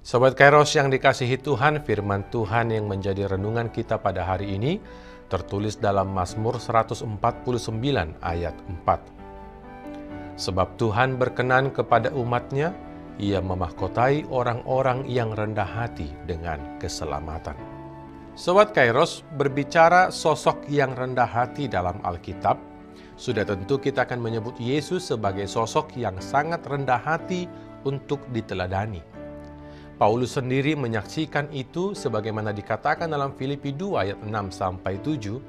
Sobat Kairos yang dikasihi Tuhan, firman Tuhan yang menjadi renungan kita pada hari ini tertulis dalam Mazmur 149 ayat 4. Sebab Tuhan berkenan kepada umat-Nya, Ia memahkotai orang-orang yang rendah hati dengan keselamatan. Sobat Kairos, berbicara sosok yang rendah hati dalam Alkitab, sudah tentu kita akan menyebut Yesus sebagai sosok yang sangat rendah hati untuk diteladani. Paulus sendiri menyaksikan itu sebagaimana dikatakan dalam Filipi 2 ayat 6-7,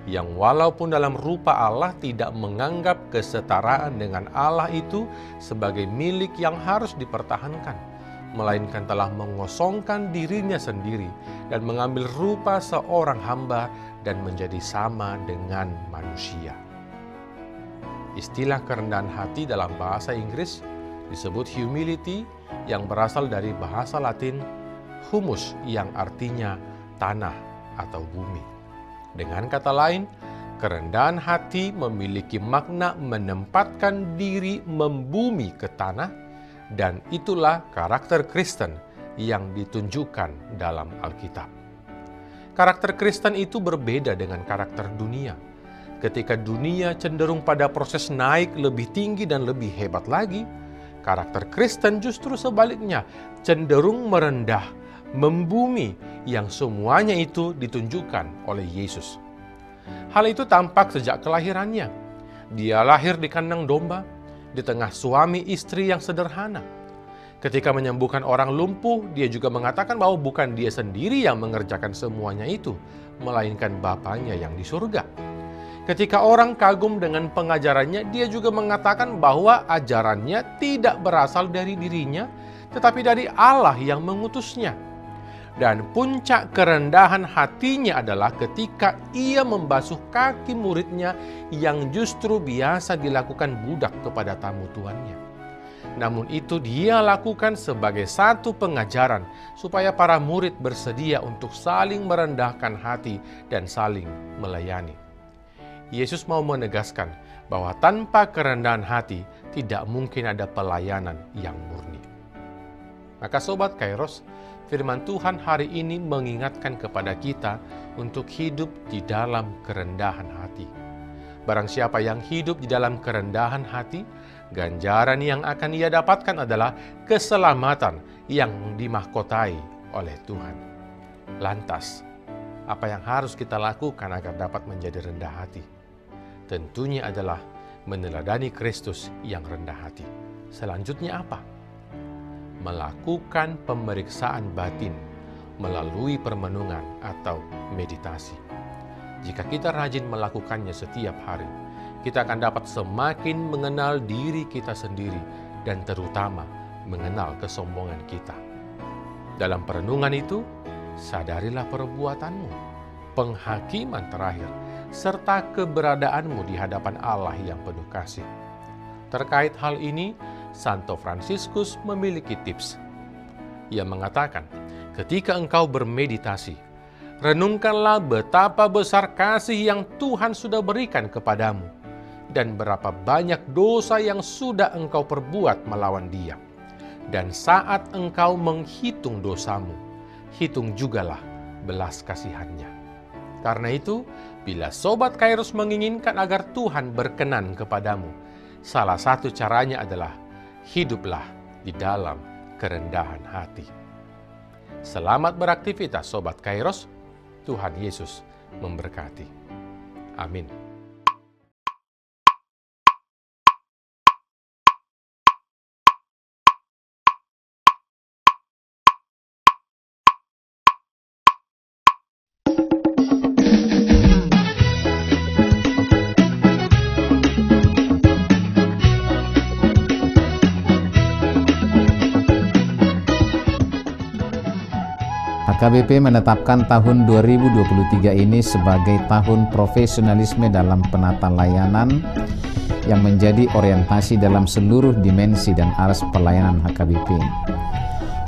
yang walaupun dalam rupa Allah tidak menganggap kesetaraan dengan Allah itu sebagai milik yang harus dipertahankan, melainkan telah mengosongkan dirinya sendiri dan mengambil rupa seorang hamba dan menjadi sama dengan manusia. Istilah kerendahan hati dalam bahasa Inggris disebut humility, yang berasal dari bahasa Latin humus, yang artinya tanah atau bumi. Dengan kata lain, kerendahan hati memiliki makna menempatkan diri membumi ke tanah, dan itulah karakter Kristen yang ditunjukkan dalam Alkitab. Karakter Kristen itu berbeda dengan karakter dunia. Ketika dunia cenderung pada proses naik lebih tinggi dan lebih hebat lagi, karakter Kristen justru sebaliknya, cenderung merendah, membumi, yang semuanya itu ditunjukkan oleh Yesus. Hal itu tampak sejak kelahirannya. Dia lahir di kandang domba, di tengah suami istri yang sederhana. Ketika menyembuhkan orang lumpuh, dia juga mengatakan bahwa bukan dia sendiri yang mengerjakan semuanya itu, melainkan Bapanya yang di surga. Ketika orang kagum dengan pengajarannya, dia juga mengatakan bahwa ajarannya tidak berasal dari dirinya, tetapi dari Allah yang mengutusnya. Dan puncak kerendahan hatinya adalah ketika ia membasuh kaki muridnya yang justru biasa dilakukan budak kepada tamu tuannya. Namun itu dia lakukan sebagai satu pengajaran supaya para murid bersedia untuk saling merendahkan hati dan saling melayani. Yesus mau menegaskan bahwa tanpa kerendahan hati tidak mungkin ada pelayanan yang murni. Maka Sobat Kairos, firman Tuhan hari ini mengingatkan kepada kita untuk hidup di dalam kerendahan hati. Barang siapa yang hidup di dalam kerendahan hati, ganjaran yang akan ia dapatkan adalah keselamatan yang dimahkotai oleh Tuhan. Lantas, apa yang harus kita lakukan agar dapat menjadi rendah hati? Tentunya adalah meneladani Kristus yang rendah hati. Selanjutnya apa? Melakukan pemeriksaan batin melalui permenungan atau meditasi. Jika kita rajin melakukannya setiap hari, kita akan dapat semakin mengenal diri kita sendiri dan terutama mengenal kesombongan kita. Dalam perenungan itu, sadarilah perbuatanmu, penghakiman terakhir, serta keberadaanmu di hadapan Allah yang penuh kasih. Terkait hal ini, Santo Fransiskus memiliki tips. Ia mengatakan, ketika engkau bermeditasi, renungkanlah betapa besar kasih yang Tuhan sudah berikan kepadamu dan berapa banyak dosa yang sudah engkau perbuat melawan Dia. Dan saat engkau menghitung dosamu, hitung jugalah belas kasihan-Nya. Karena itu, bila Sobat Kairos menginginkan agar Tuhan berkenan kepadamu, salah satu caranya adalah hiduplah di dalam kerendahan hati. Selamat beraktivitas Sobat Kairos, Tuhan Yesus memberkati. Amin. HKBP menetapkan tahun 2023 ini sebagai tahun profesionalisme dalam penata layanan yang menjadi orientasi dalam seluruh dimensi dan aras pelayanan HKBP.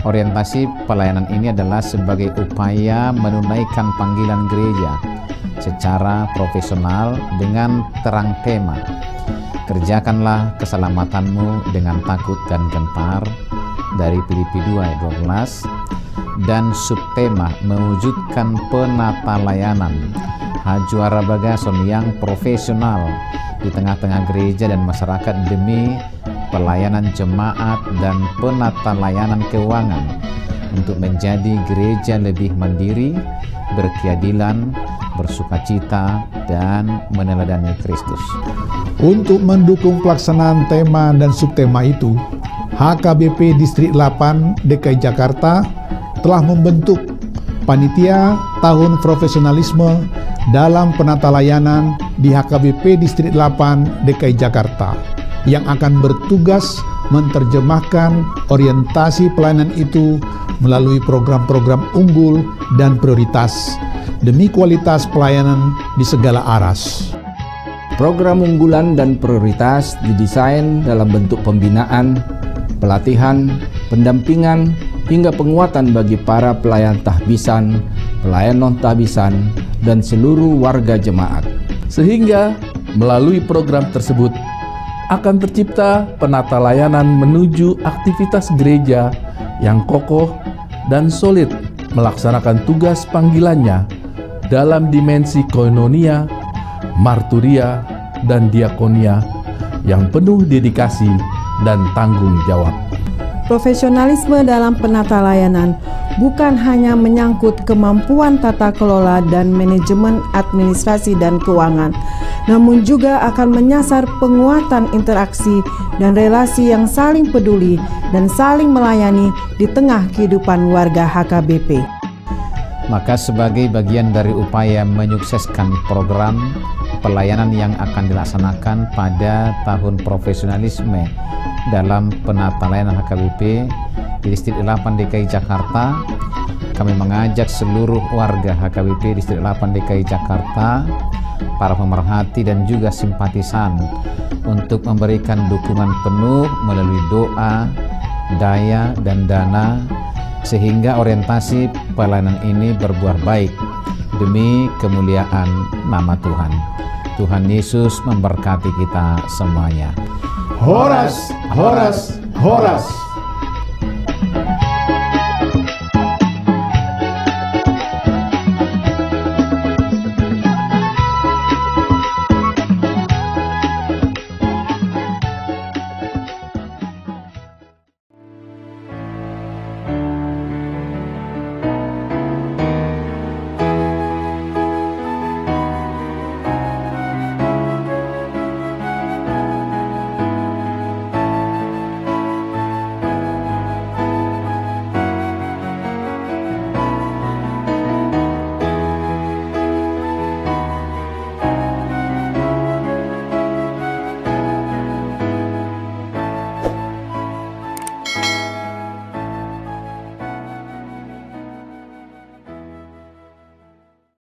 Orientasi pelayanan ini adalah sebagai upaya menunaikan panggilan gereja secara profesional dengan terang tema, kerjakanlah keselamatanmu dengan takut dan gentar, dari Filipi 2 ayat 12, dan subtema mewujudkan penata layanan Hajuara Bagason yang profesional di tengah-tengah gereja dan masyarakat demi pelayanan jemaat dan penata layanan keuangan untuk menjadi gereja lebih mandiri, berkeadilan, bersukacita, dan meneladani Kristus. Untuk mendukung pelaksanaan tema dan subtema itu, HKBP Distrik 8 DKI Jakarta telah membentuk Panitia Tahun Profesionalisme dalam Penata Layanan di HKBP Distrik 8 DKI Jakarta yang akan bertugas menerjemahkan orientasi pelayanan itu melalui program-program unggul dan prioritas demi kualitas pelayanan di segala aras. Program unggulan dan prioritas didesain dalam bentuk pembinaan, pelatihan, pendampingan, hingga penguatan bagi para pelayan tahbisan, pelayan non-tahbisan, dan seluruh warga jemaat. Sehingga melalui program tersebut akan tercipta penata layanan menuju aktivitas gereja yang kokoh dan solid melaksanakan tugas panggilannya dalam dimensi koinonia, marturia, dan diakonia yang penuh dedikasi dan tanggung jawab. Profesionalisme dalam penata layanan bukan hanya menyangkut kemampuan tata kelola dan manajemen administrasi dan keuangan, namun juga akan menyasar penguatan interaksi dan relasi yang saling peduli dan saling melayani di tengah kehidupan warga HKBP. Maka sebagai bagian dari upaya menyukseskan program pelayanan yang akan dilaksanakan pada tahun profesionalisme dalam penata layanan HKBP di Distrik 8 DKI Jakarta, kami mengajak seluruh warga HKBP Distrik 8 DKI Jakarta, para pemerhati dan juga simpatisan untuk memberikan dukungan penuh melalui doa, daya, dan dana sehingga orientasi pelayanan ini berbuah baik demi kemuliaan nama Tuhan. Tuhan Yesus memberkati kita semuanya. Horas, horas, horas.